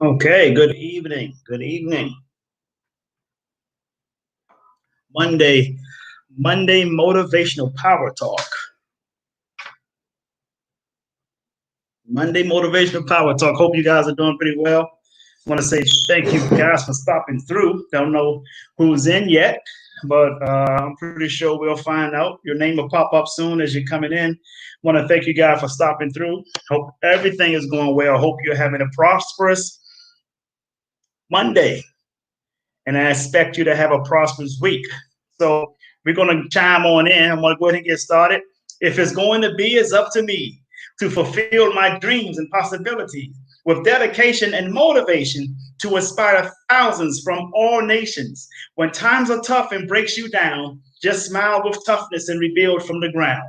Okay, good evening. Good evening. Monday, Monday motivational power talk. Monday motivational power talk. Hope you guys are doing pretty well. I want to say thank you guys for stopping through. Don't know who's in yet, but I'm pretty sure we'll find out. Your name will pop up soon as you're coming in. Want to thank you guys for stopping through. Hope everything is going well. Hope you're having a prosperous Monday, and I expect you to have a prosperous week. So we're going to chime on in. I'm going to go ahead and get started. If it's going to be, it's up to me to fulfill my dreams and possibilities with dedication and motivation to inspire thousands from all nations. When times are tough and breaks you down, just smile with toughness and rebuild from the ground.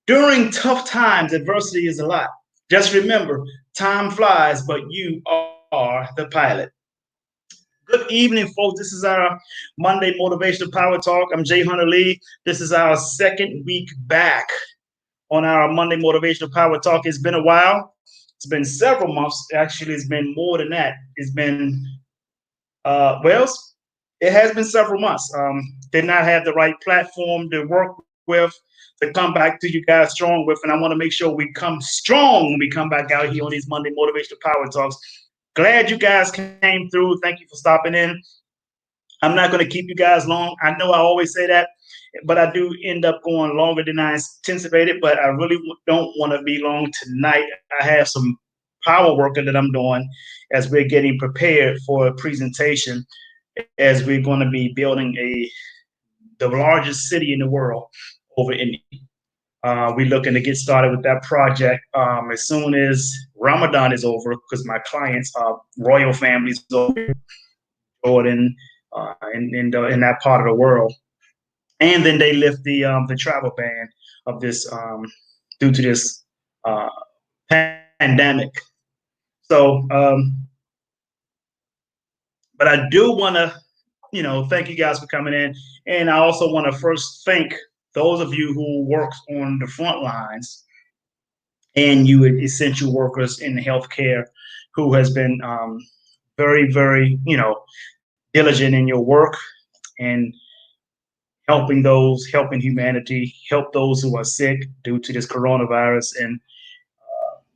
During tough times, adversity is a lot. Just remember, time flies, but you are the pilot. Good evening, folks. This is our Monday Motivational Power Talk. I'm Jay Hunter Lee. This is our second week back on our Monday Motivational Power Talk. It's been a while. It's been several months. Actually, it's been more than that. It's been, well, it has been several months. Did not have the right platform to work with, to come back to you guys strong with. And I want to make sure we come strong when we come back out here on these Monday Motivational Power Talks. Glad you guys came through. Thank you for stopping in. I'm not going to keep you guys long. I know I always say that, but I do end up going longer than I anticipated. But I really don't want to be long tonight. I have some power work that I'm doing as we're getting prepared for a presentation, as we're going to be building the largest city in the world over in. We're looking to get started with that project as soon as Ramadan is over, because my clients are royal families over Jordan, in that part of the world, and then they lift the travel ban of this due to this uh, pandemic. So, but I do want to, thank you guys for coming in, and I also want to first thank those of you who work on the front lines and you essential workers in healthcare who has been very, very, diligent in your work and helping humanity, help those who are sick due to this coronavirus. And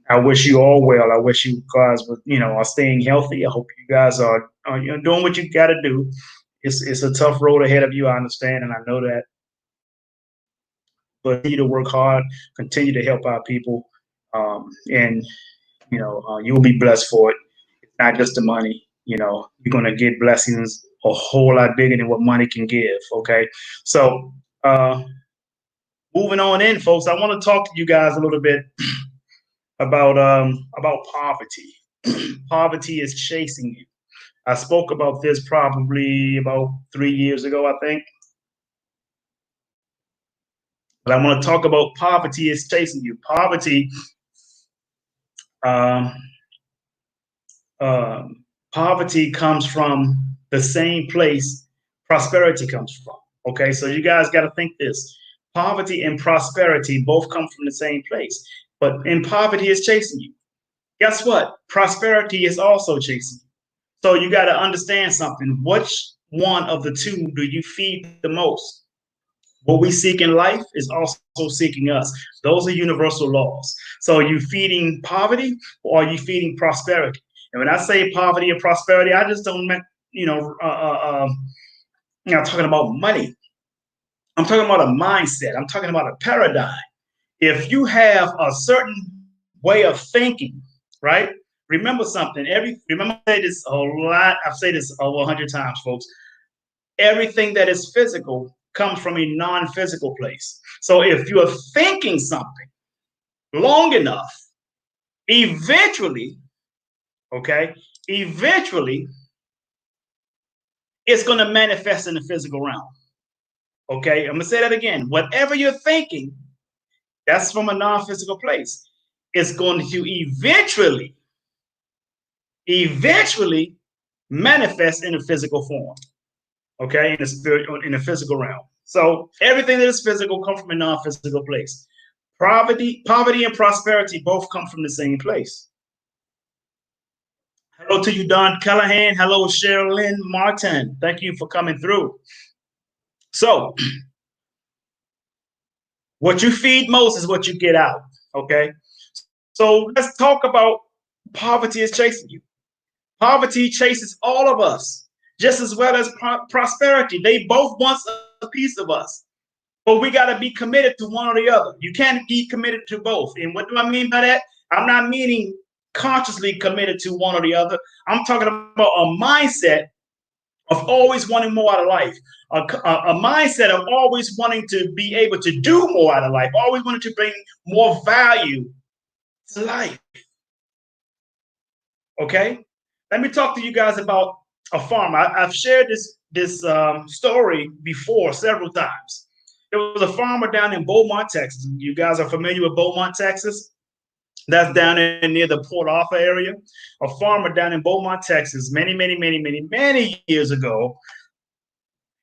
I wish you all well. I wish you guys would, are staying healthy. I hope you guys are doing what you got to do. It's a tough road ahead of you. I understand, and I know that. But continue to work hard, continue to help our people, and you'll be blessed for it. It's not just the money. You're gonna get blessings a whole lot bigger than what money can give. Okay, so uh, moving on in, folks, I want to talk to you guys a little bit about poverty. Poverty is chasing you. I spoke about this probably about 3 years ago, I think. But I want to talk about poverty is chasing you. Um, Poverty comes from the same place prosperity comes from. Okay, so you guys got to think this: poverty and prosperity both come from the same place, but in poverty is chasing you. Guess what? Prosperity is also chasing you. So you got to understand something. Which one of the two do you feed the most? What we seek in life is also seeking us. Those are universal laws. So are you feeding poverty or are you feeding prosperity? And when I say poverty and prosperity, I just don't mean, you know, uh, uh, um, talking about money. I'm talking about a mindset. I'm talking about a paradigm. If you have a certain way of thinking, right? Remember something. Remember, I say this a lot. I've said this over 100 times, folks. Everything that is physical comes from a non-physical place. So if you're thinking something long enough, eventually, okay, eventually it's going to manifest in the physical realm. Okay, I'm going to say that again. Whatever you're thinking, that's from a non-physical place. It's going to eventually manifest in a physical form. Okay, in the spirit, in the physical realm. So everything that is physical comes from a non-physical place. Poverty and prosperity both come from the same place. Hello to you, Don Callahan. Hello, Sherilyn Martin. Thank you for coming through. So, what you feed most is what you get out. Okay. So let's talk about poverty is chasing you. Poverty chases all of us, just as well as prosperity. They both want a piece of us, but we got to be committed to one or the other. You can't be committed to both. And what do I mean by that? I'm not meaning consciously committed to one or the other. I'm talking about a mindset of always wanting more out of life, a mindset of always wanting to be able to do more out of life, always wanting to bring more value to life. Okay, let me talk to you guys about a farmer. I've shared this story before several times. There was a farmer down in Beaumont, Texas. You guys are familiar with Beaumont, Texas? That's down in near the Port Arthur area. A farmer down in Beaumont, Texas, many years ago,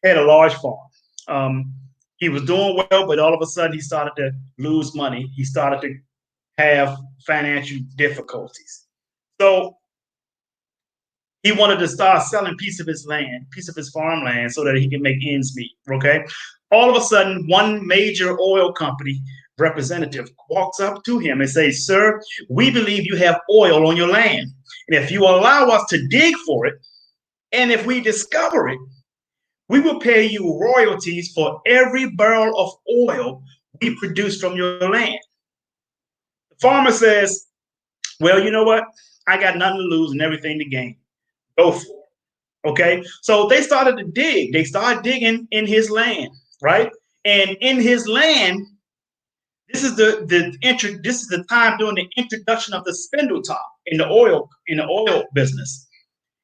had a large farm. He was doing well, but all of a sudden he started to lose money. He started to have financial difficulties. So he wanted to start selling piece of his land, piece of his farmland, so that he can make ends meet. Okay. All of a sudden, one major oil company representative walks up to him and says, "Sir, we believe you have oil on your land. And if you allow us to dig for it, and if we discover it, we will pay you royalties for every barrel of oil we produce from your land." The farmer says, "Well, you know what? I got nothing to lose and everything to gain. Go for it." Okay. So they started to dig. They started digging in his land, right? And in his land, this is this is the time during the introduction of the spindle top in the oil business.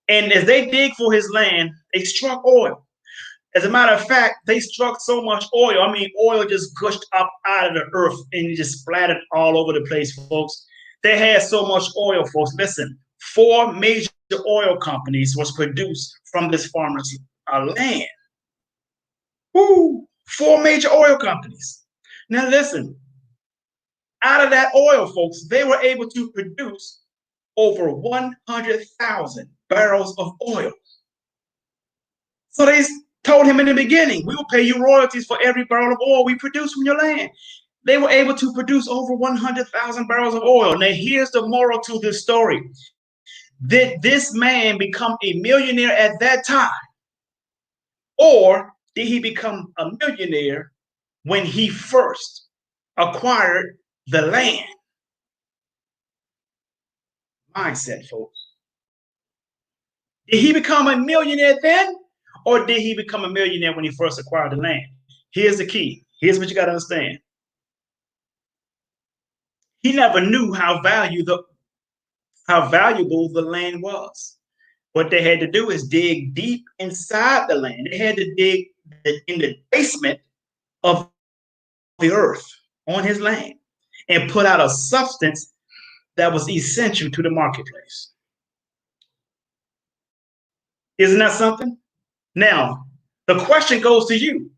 And as they dig for his land, they struck oil. As a matter of fact, they struck so much oil. I mean, oil just gushed up out of the earth and it just splattered all over the place, folks. They had so much oil, folks. Listen, 4 major oil companies was produced from this farmer's land. Woo! 4 major oil companies. Now listen, out of that oil, folks, they were able to produce over 100,000 barrels of oil. So they told him in the beginning, "We will pay you royalties for every barrel of oil we produce from your land." They were able to produce over 100,000 barrels of oil. Now, here's the moral to this story. Did this man become a millionaire at that time? Or did he become a millionaire when he first acquired the land? Mindset, folks. Did he become a millionaire then? Or did he become a millionaire when he first acquired the land? Here's the key. Here's what you got to understand. He never knew how valuable the land was. What they had to do is dig deep inside the land. They had to dig in the basement of the earth on his land and put out a substance that was essential to the marketplace. Isn't that something? Now, the question goes to you.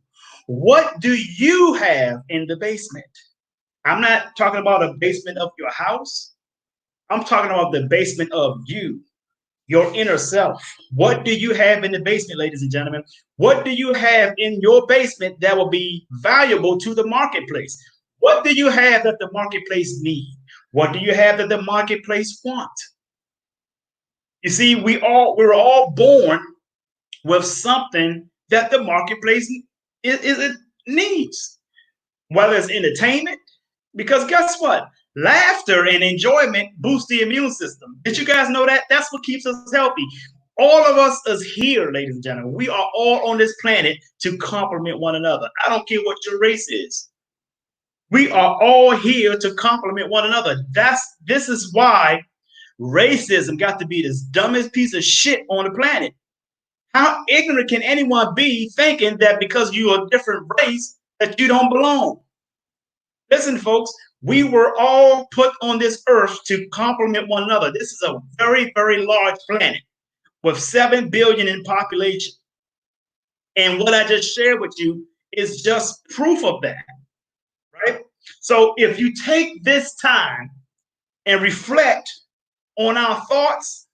What do you have in the basement? I'm not talking about a basement of your house. I'm talking about the basement of you, your inner self. What do you have in the basement, ladies and gentlemen? What do you have in your basement that will be valuable to the marketplace? What do you have that the marketplace need? What do you have that the marketplace want? You see, we're all born with something that the marketplace it needs, whether it's entertainment, because guess what? Laughter and enjoyment boost the immune system. Did you guys know that? That's what keeps us healthy. All of us is here, ladies and gentlemen. We are all on this planet to complement one another. I don't care what your race is. We are all here to complement one another. This is why racism got to be the dumbest piece of shit on the planet. How ignorant can anyone be thinking that because you're a different race that you don't belong? Listen, folks, we were all put on this earth to complement one another. This is a very, very large planet with 7 billion in population. And what I just shared with you is just proof of that, right? So if you take this time and reflect on our thoughts,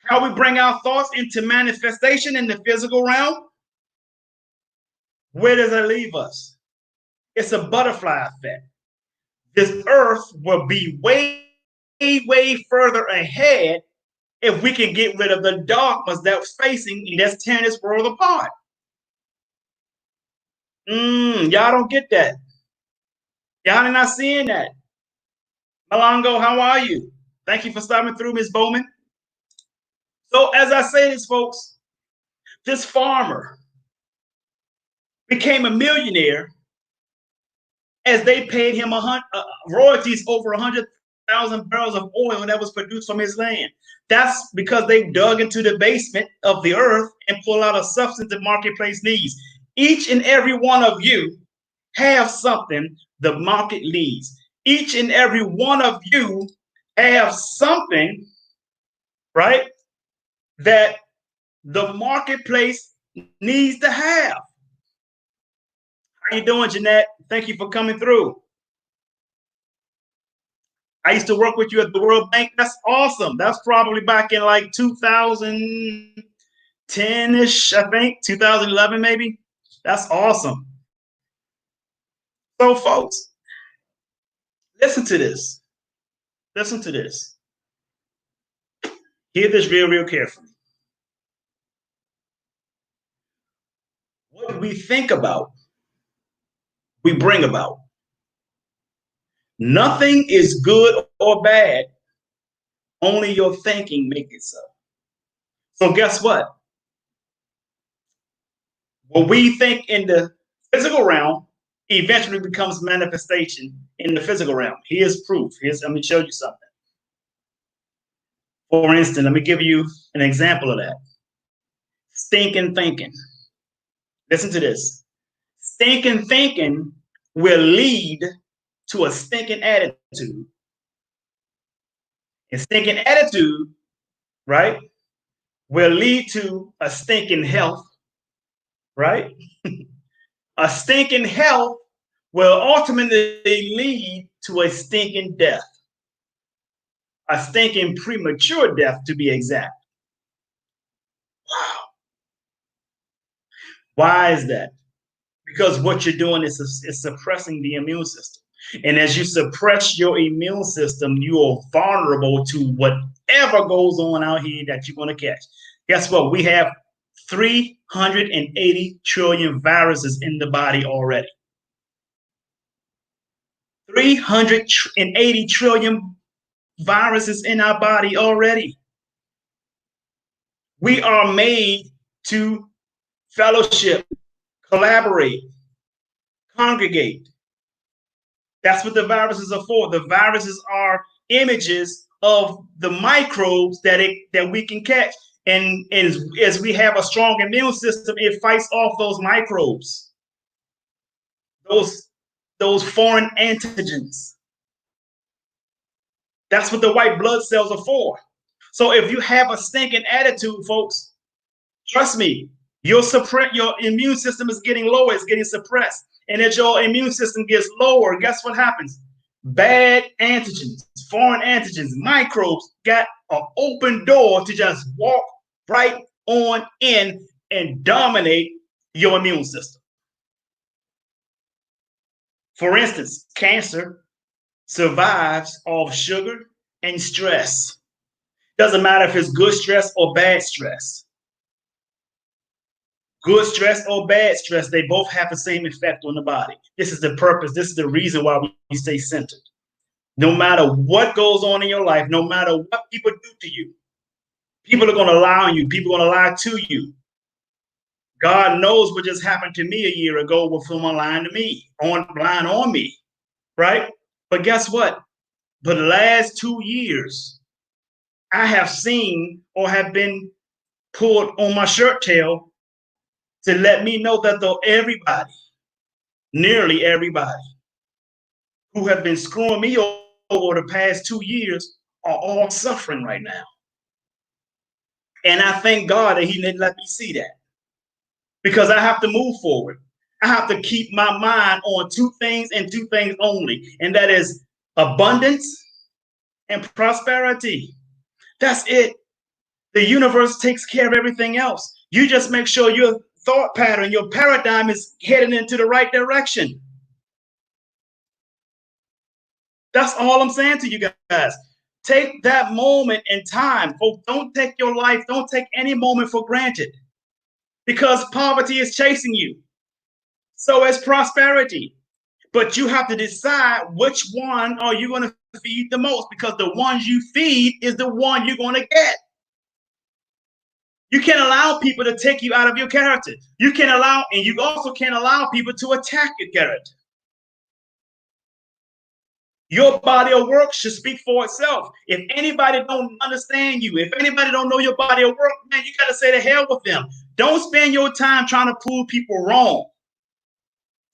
How we bring our thoughts into manifestation in the physical realm. Where does it leave us? It's a butterfly effect. This earth will be way, way further ahead if we can get rid of the dogmas that's facing and that's tearing this world apart. Y'all don't get that. Y'all are not seeing that. Malongo, how are you? Thank you for stopping through, Ms. Bowman. So as I say this, folks, this farmer became a millionaire as they paid him royalties over 100,000 barrels of oil that was produced from his land. That's because they dug into the basement of the earth and pulled out a substance the marketplace needs. Each and every one of you have something the market needs. Each and every one of you have something, right, that the marketplace needs to have. How you doing, Jeanette? Thank you for coming through. I used to work with you at the World Bank. That's awesome. That's probably back in like 2010-ish, I think, 2011 maybe. That's awesome. So, folks, listen to this. Listen to this. Hear this real, real carefully. What we think about, we bring about. Nothing is good or bad. Only your thinking makes it so. So guess what? What we think in the physical realm eventually becomes manifestation in the physical realm. Here's proof. Let me show you something. For instance, let me give you an example of that. Stinking thinking. Listen to this. Stinking thinking will lead to a stinking attitude. And stinking attitude, right, will lead to a stinking health, right? A stinking health will ultimately lead to a stinking death. A stinking premature death, to be exact. Wow. Why is that? Because what you're doing is suppressing the immune system. And as you suppress your immune system, you are vulnerable to whatever goes on out here that you're going to catch. Guess what? We have 380 trillion viruses in the body already. 380 trillion viruses in our body already. We are made to fellowship, collaborate, congregate. That's what the viruses are for. The viruses are images of the microbes that we can catch. And as we have a strong immune system, it fights off those microbes, those foreign antigens. That's what the white blood cells are for. So if you have a stinking attitude, folks, trust me, your immune system is getting lower, it's getting suppressed. And as your immune system gets lower, guess what happens? Bad antigens, foreign antigens, microbes got an open door to just walk right on in and dominate your immune system. For instance, cancer survives off sugar and stress. Doesn't matter if it's good stress or bad stress. Good stress or bad stress, they both have the same effect on the body. This is the purpose. This is the reason why we stay centered. No matter what goes on in your life, no matter what people do to you, people are going to lie on you. People are going to lie to you. God knows what just happened to me a year ago with someone lying to me, lying on me, right? But guess what? For the last 2 years, I have seen or have been pulled on my shirt tail to let me know that everybody, nearly everybody, who have been screwing me over the past 2 years are all suffering right now. And I thank God that he didn't let me see that. Because I have to move forward. I have to keep my mind on 2 things and 2 things only. And that is abundance and prosperity. That's it. The universe takes care of everything else. You just make sure your thought pattern, your paradigm is heading into the right direction. That's all I'm saying to you guys. Take that moment in time, folks. Don't take your life, don't take any moment for granted, because poverty is chasing you. So is prosperity. But you have to decide which one are you going to feed the most, because the ones you feed is the one you're going to get. You can't allow people to take you out of your character. You can allow, and you also can't allow people to attack your character. Your body of work should speak for itself. If anybody don't understand you, if anybody don't know your body of work, man, you got to say the hell with them. Don't spend your time trying to prove people wrong.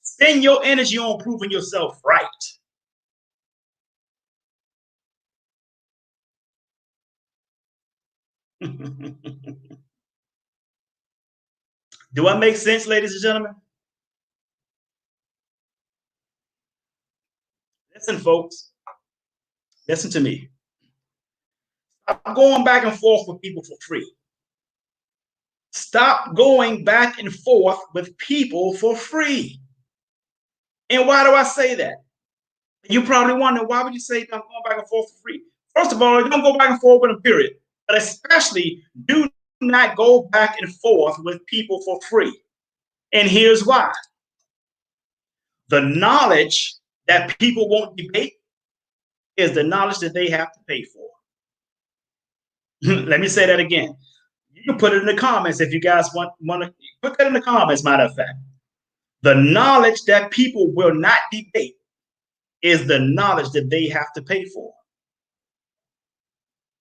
Spend your energy on proving yourself right. Do I make sense, ladies and gentlemen? Listen, folks. Listen to me. Stop going back and forth with people for free. Stop going back and forth with people for free. And why do I say that? You probably wonder, why would you say I'm going back and forth for free? First of all, don't go back and forth with them, period. But especially, do not go back and forth with people for free. And here's why. The knowledge that people won't debate is the knowledge that they have to pay for. Let me say that again. You can put it in the comments if you guys want to put that in the comments, matter of fact. The knowledge that people will not debate is the knowledge that they have to pay for.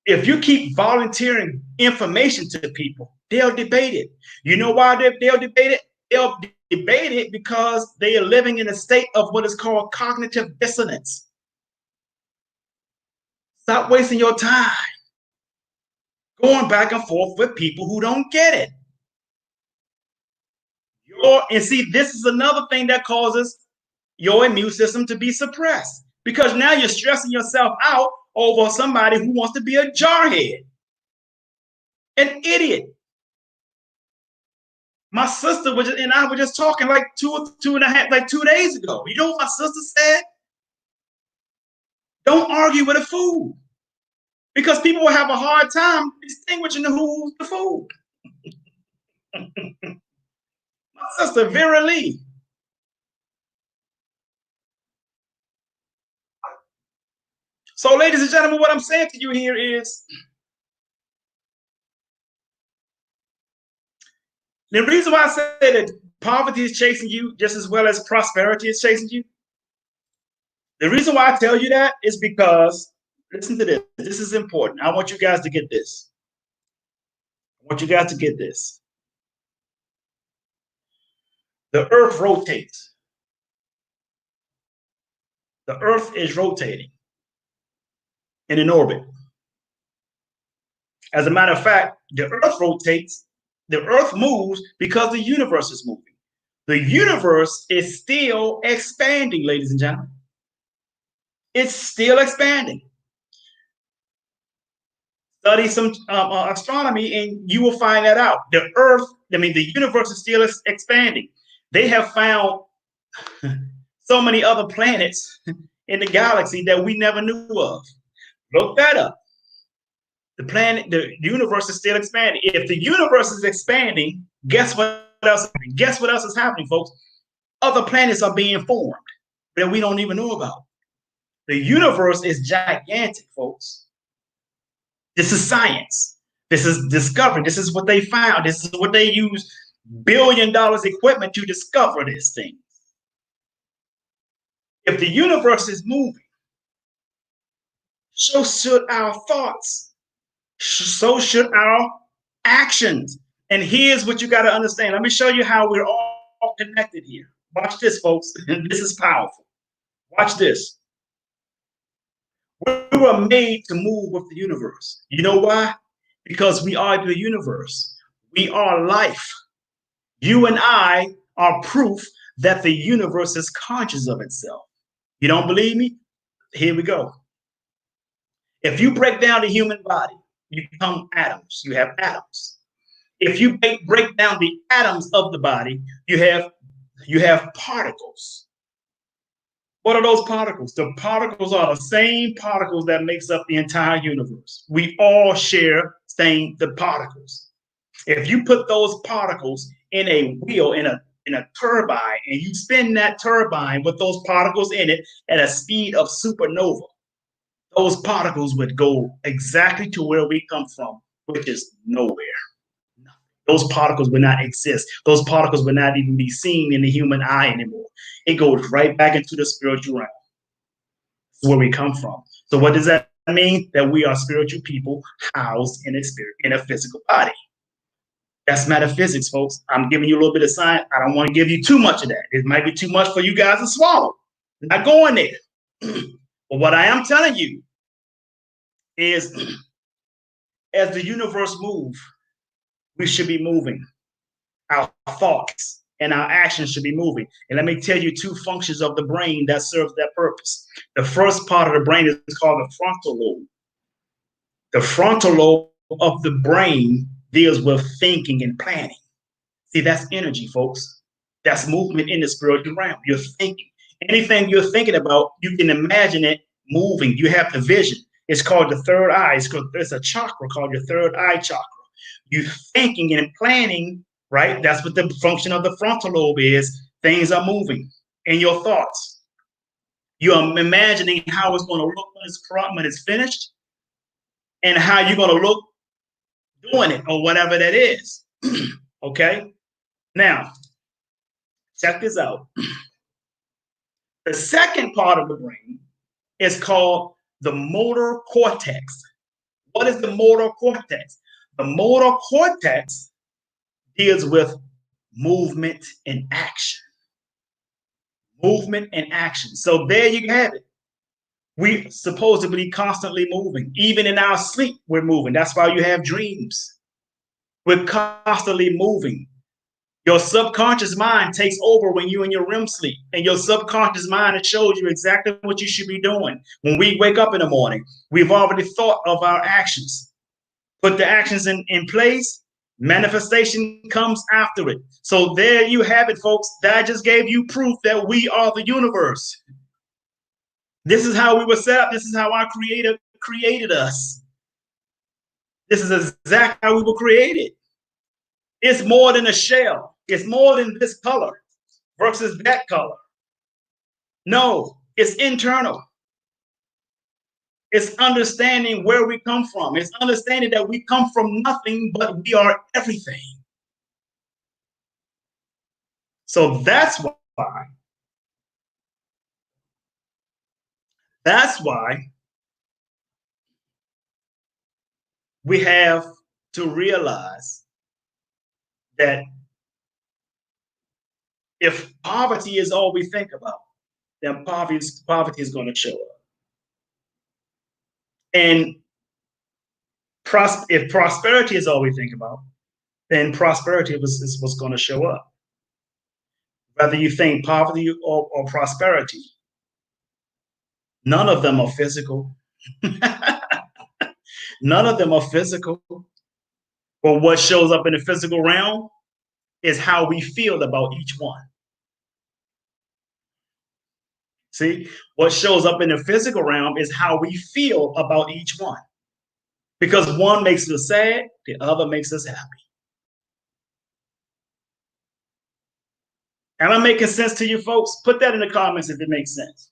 If you keep volunteering information to people, they'll debate it. You know why they'll debate it? They'll debate it because they are living in a state of what is called cognitive dissonance. Stop wasting your time going back and forth with people who don't get it. And see, this is another thing that causes your immune system to be suppressed, because now you're stressing yourself out over somebody who wants to be a jarhead, an idiot. My sister and I were just talking like 2 days ago. You know what my sister said? Don't argue with a fool, because people will have a hard time distinguishing who's the fool. My sister, Vera Lee. So, ladies and gentlemen, what I'm saying to you here is, the reason why I say that poverty is chasing you just as well as prosperity is chasing you, the reason why I tell you that is because, listen to this. This is important. I want you guys to get this. I want you guys to get this. The earth rotates. The earth is rotating in an orbit. As a matter of fact, the earth rotates, the earth moves because the universe is moving. The universe is still expanding, ladies and gentlemen. It's still expanding. Study some astronomy and you will find that out. The earth, the universe is still expanding. They have found so many other planets in the galaxy that we never knew of. Look that up. The universe is still expanding. If the universe is expanding, guess what else? Guess what else is happening, folks? Other planets are being formed that we don't even know about. The universe is gigantic, folks. This is science. This is discovery. This is what they found. This is what they use $1 billion equipment to discover this thing. If the universe is moving, so should our thoughts. So should our actions. And here's what you got to understand. Let me show you how we're all connected here. Watch this, folks. This is powerful. Watch this. We were made to move with the universe. You know why? Because we are the universe. We are life. You and I are proof that the universe is conscious of itself. You don't believe me? Here we go. If you break down the human body, you become atoms. You have atoms. If you break down the atoms of the body, you have particles. What are those particles? The particles are the same particles that makes up the entire universe. We all share the particles. If you put those particles in a wheel, in a turbine, and you spin that turbine with those particles in it at a speed of supernova, those particles would go exactly to where we come from, which is nowhere. Those particles would not exist. Those particles would not even be seen in the human eye anymore. It goes right back into the spiritual realm, where we come from. So what does that mean? That we are spiritual people housed in a physical body. That's metaphysics, folks. I'm giving you a little bit of science. I don't want to give you too much of that. It might be too much for you guys to swallow. I'm not going there. But what I am telling you is, as the universe moves, we should be moving. Our thoughts and our actions should be moving. And let me tell you two functions of the brain that serves that purpose. The first part of the brain is called the frontal lobe. The frontal lobe of the brain deals with thinking and planning. See, that's energy, folks. That's movement in the spiritual realm. You're thinking. Anything you're thinking about, you can imagine it moving. You have the vision. It's called the third eye. It's a chakra called your third eye chakra. You're thinking and planning, right? That's what the function of the frontal lobe is. Things are moving in your thoughts. You're imagining how it's going to look when it's finished, and how you're going to look doing it, or whatever that is. Okay? Now, check this out. The second part of the brain is called the motor cortex. What is the motor cortex? The motor cortex deals with movement and action. Movement and action. So there you have it. We're supposed to be constantly moving. Even in our sleep, we're moving. That's why you have dreams. We're constantly moving. Your subconscious mind takes over when you're in your REM sleep. And your subconscious mind shows you exactly what you should be doing. When we wake up in the morning, we've already thought of our actions. Put the actions in place, manifestation comes after it. So there you have it, folks. That just gave you proof that we are the universe. This is how we were set up. This is how our Creator created us. This is exactly how we were created. It's more than a shell. It's more than this color versus that color. No, it's internal. It's understanding where we come from. It's understanding that we come from nothing, but we are everything. So that's why we have to realize that if poverty is all we think about, then poverty is going to show up. And if prosperity is all we think about, then prosperity is what's going to show up. Whether you think poverty or prosperity, none of them are physical. None of them are physical. But what shows up in the physical realm is how we feel about each one. See, what shows up in the physical realm is how we feel about each one. Because one makes us sad, the other makes us happy. Am I making sense to you folks? Put that in the comments if it makes sense.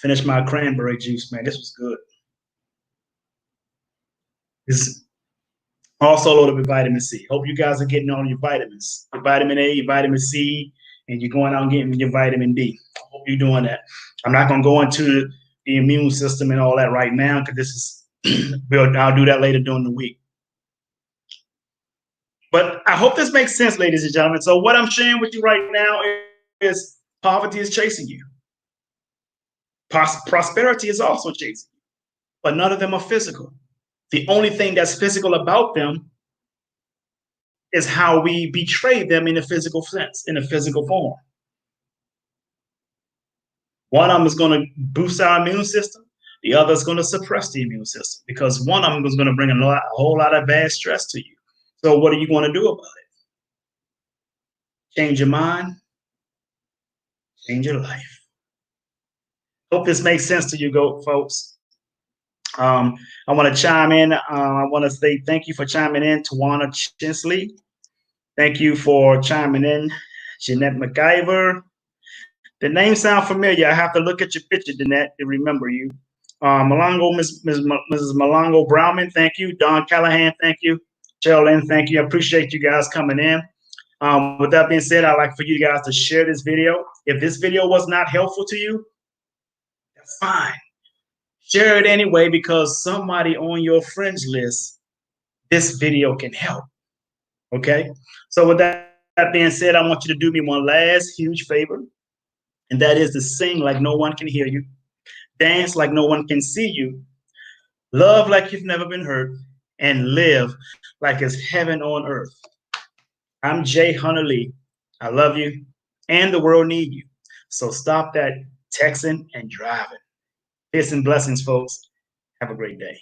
Finished my cranberry juice, man. This was good. This also loaded with vitamin C. Hope you guys are getting on your vitamins. Your vitamin A, your vitamin C, and you're going out and getting your vitamin D. Hope you're doing that. I'm not going to go into the immune system and all that right now, because this is, I'll do that later during the week. But I hope this makes sense, ladies and gentlemen. So what I'm sharing with you right now is poverty is chasing you. Prosperity is also chasing you, but none of them are physical. The only thing that's physical about them is how we betray them in a physical sense, in a physical form. One of them is going to boost our immune system. The other is going to suppress the immune system, because one of them is going to bring a whole lot of bad stress to you. So what are you going to do about it? Change your mind, change your life. Hope this makes sense to you, folks. I want to chime in. I want to say thank you for chiming in, Tawana Chinsley. Thank you for chiming in, Jeanette McIver. The name sound familiar. I have to look at your picture, Jeanette, to remember you. Malongo, Mrs. Malongo Brownman, thank you. Don Callahan, thank you. Geraldine, thank you. I appreciate you guys coming in. With that being said, I'd like for you guys to share this video. If this video was not helpful to you, that's fine. Share it anyway, because somebody on your friends list, this video can help. Okay? So with that being said, I want you to do me one last huge favor, and that is to sing like no one can hear you, dance like no one can see you, love like you've never been hurt, and live like it's heaven on earth. I'm Jay Hunter Lee. I love you, and the world needs you. So stop that texting and driving. Peace and blessings, folks. Have a great day.